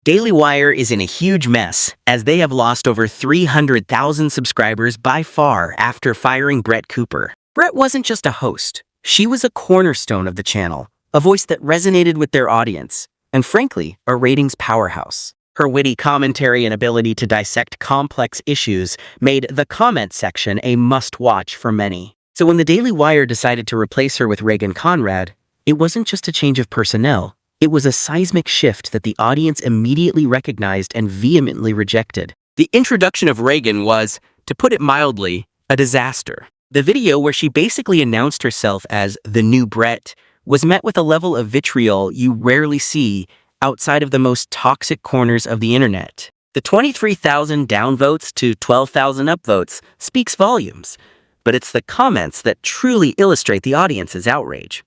Daily Wire is in a huge mess, as they have lost over 300,000 subscribers by far after firing Brett Cooper. Brett wasn't just a host. She was a cornerstone of the channel, a voice that resonated with their audience, and frankly, a ratings powerhouse. Her witty commentary and ability to dissect complex issues made the comment section a must-watch for many. So when the Daily Wire decided to replace her with Reagan Conrad, it wasn't just a change of personnel. It was a seismic shift that the audience immediately recognized and vehemently rejected. The introduction of Reagan was, to put it mildly, a disaster. The video where she basically announced herself as the new Brett was met with a level of vitriol you rarely see outside of the most toxic corners of the internet. The 23,000 downvotes to 12,000 upvotes speaks volumes, but it's the comments that truly illustrate the audience's outrage.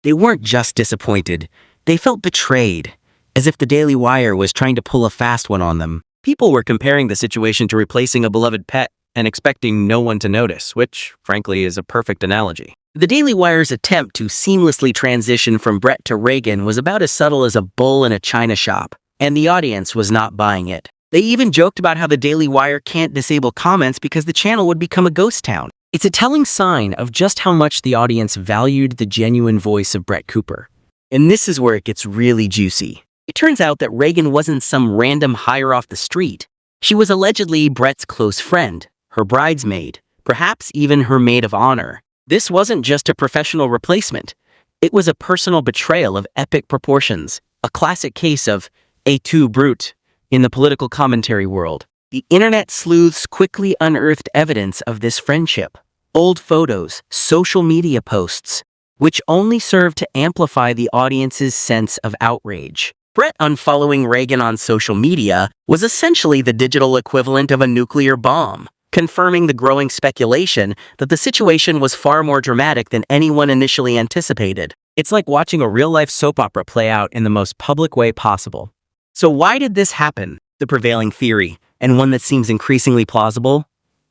They weren't just disappointed, they felt betrayed, as if the Daily Wire was trying to pull a fast one on them. People were comparing the situation to replacing a beloved pet and expecting no one to notice, which, frankly, is a perfect analogy. The Daily Wire's attempt to seamlessly transition from Brett to Reagan was about as subtle as a bull in a china shop, and the audience was not buying it. They even joked about how the Daily Wire can't disable comments because the channel would become a ghost town. It's a telling sign of just how much the audience valued the genuine voice of Brett Cooper. And this is where it gets really juicy. It turns out that Reagan wasn't some random hire off the street. She was allegedly Brett's close friend, her bridesmaid, perhaps even her maid of honor. This wasn't just a professional replacement. It was a personal betrayal of epic proportions, a classic case of et tu, brute, in the political commentary world. The internet sleuths quickly unearthed evidence of this friendship. Old photos, social media posts, which only served to amplify the audience's sense of outrage. Brett unfollowing Reagan on social media was essentially the digital equivalent of a nuclear bomb, confirming the growing speculation that the situation was far more dramatic than anyone initially anticipated. It's like watching a real-life soap opera play out in the most public way possible. So why did this happen? The prevailing theory, and one that seems increasingly plausible,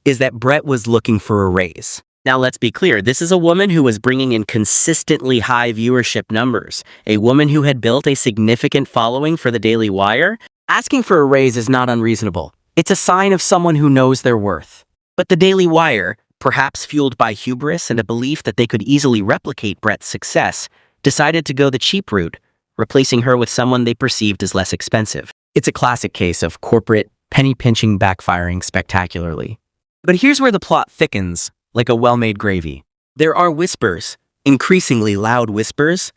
is that Brett was looking for a raise. Now let's be clear, this is a woman who was bringing in consistently high viewership numbers, a woman who had built a significant following for the Daily Wire. Asking for a raise is not unreasonable. It's a sign of someone who knows their worth. But the Daily Wire, perhaps fueled by hubris and a belief that they could easily replicate Brett's success, decided to go the cheap route, replacing her with someone they perceived as less expensive. It's a classic case of corporate penny-pinching backfiring spectacularly. But here's where the plot thickens, like a well-made gravy. There are whispers, increasingly loud whispers,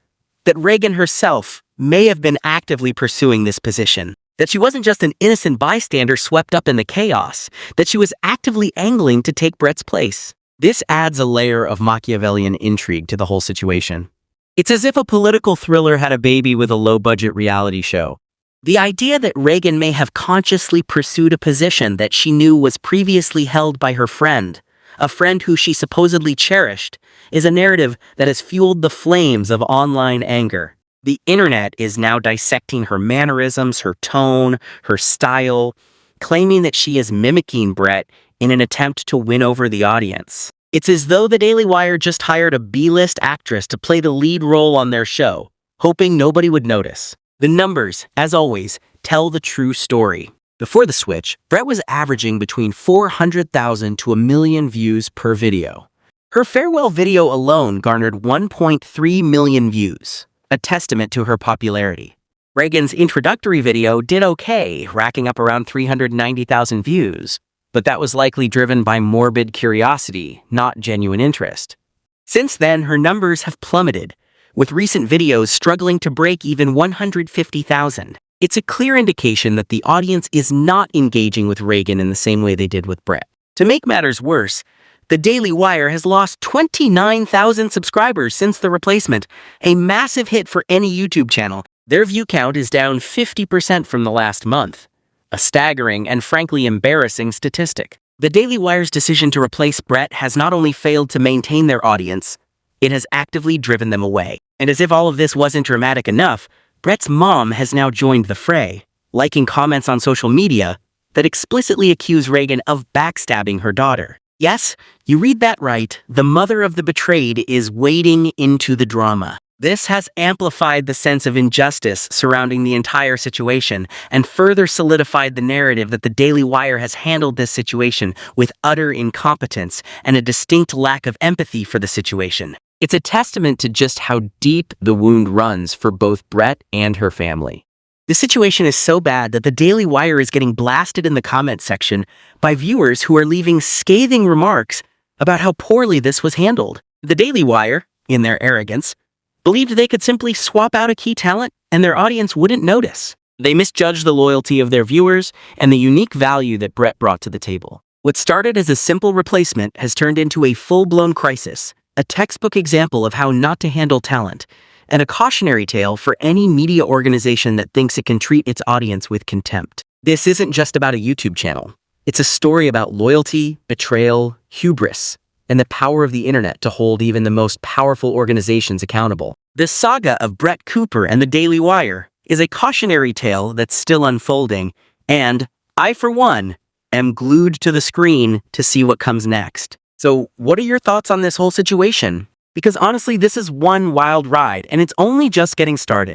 that Reagan herself may have been actively pursuing this position. That she wasn't just an innocent bystander swept up in the chaos, that she was actively angling to take Brett's place. This adds a layer of Machiavellian intrigue to the whole situation. It's as if a political thriller had a baby with a low-budget reality show. The idea that Reagan may have consciously pursued a position that she knew was previously held by her friend, a friend who she supposedly cherished, is a narrative that has fueled the flames of online anger. The internet is now dissecting her mannerisms, her tone, her style, claiming that she is mimicking Brett in an attempt to win over the audience. It's as though the Daily Wire just hired a B-list actress to play the lead role on their show, hoping nobody would notice. The numbers, as always, tell the true story. Before the switch, Brett was averaging between 400,000 to 1 million views per video. Her farewell video alone garnered 1.3 million views, a testament to her popularity. Reagan's introductory video did okay, racking up around 390,000 views, but that was likely driven by morbid curiosity, not genuine interest. Since then, her numbers have plummeted, with recent videos struggling to break even 150,000. It's a clear indication that the audience is not engaging with Reagan in the same way they did with Brett. To make matters worse, the Daily Wire has lost 29,000 subscribers since the replacement, a massive hit for any YouTube channel. Their view count is down 50% from the last month, a staggering and frankly embarrassing statistic. The Daily Wire's decision to replace Brett has not only failed to maintain their audience, it has actively driven them away. And as if all of this wasn't dramatic enough, Brett's mom has now joined the fray, liking comments on social media that explicitly accuse Reagan of backstabbing her daughter. Yes, you read that right, the mother of the betrayed is wading into the drama. This has amplified the sense of injustice surrounding the entire situation and further solidified the narrative that the Daily Wire has handled this situation with utter incompetence and a distinct lack of empathy for the situation. It's a testament to just how deep the wound runs for both Brett and her family. The situation is so bad that the Daily Wire is getting blasted in the comments section by viewers who are leaving scathing remarks about how poorly this was handled. The Daily Wire, in their arrogance, believed they could simply swap out a key talent and their audience wouldn't notice. They misjudged the loyalty of their viewers and the unique value that Brett brought to the table. What started as a simple replacement has turned into a full-blown crisis, a textbook example of how not to handle talent, and a cautionary tale for any media organization that thinks it can treat its audience with contempt. This isn't just about a YouTube channel. It's a story about loyalty, betrayal, hubris, and the power of the internet to hold even the most powerful organizations accountable. The saga of Brett Cooper and the Daily Wire is a cautionary tale that's still unfolding, and I, for one, am glued to the screen to see what comes next. So, what are your thoughts on this whole situation? Because honestly, this is one wild ride, and it's only just getting started.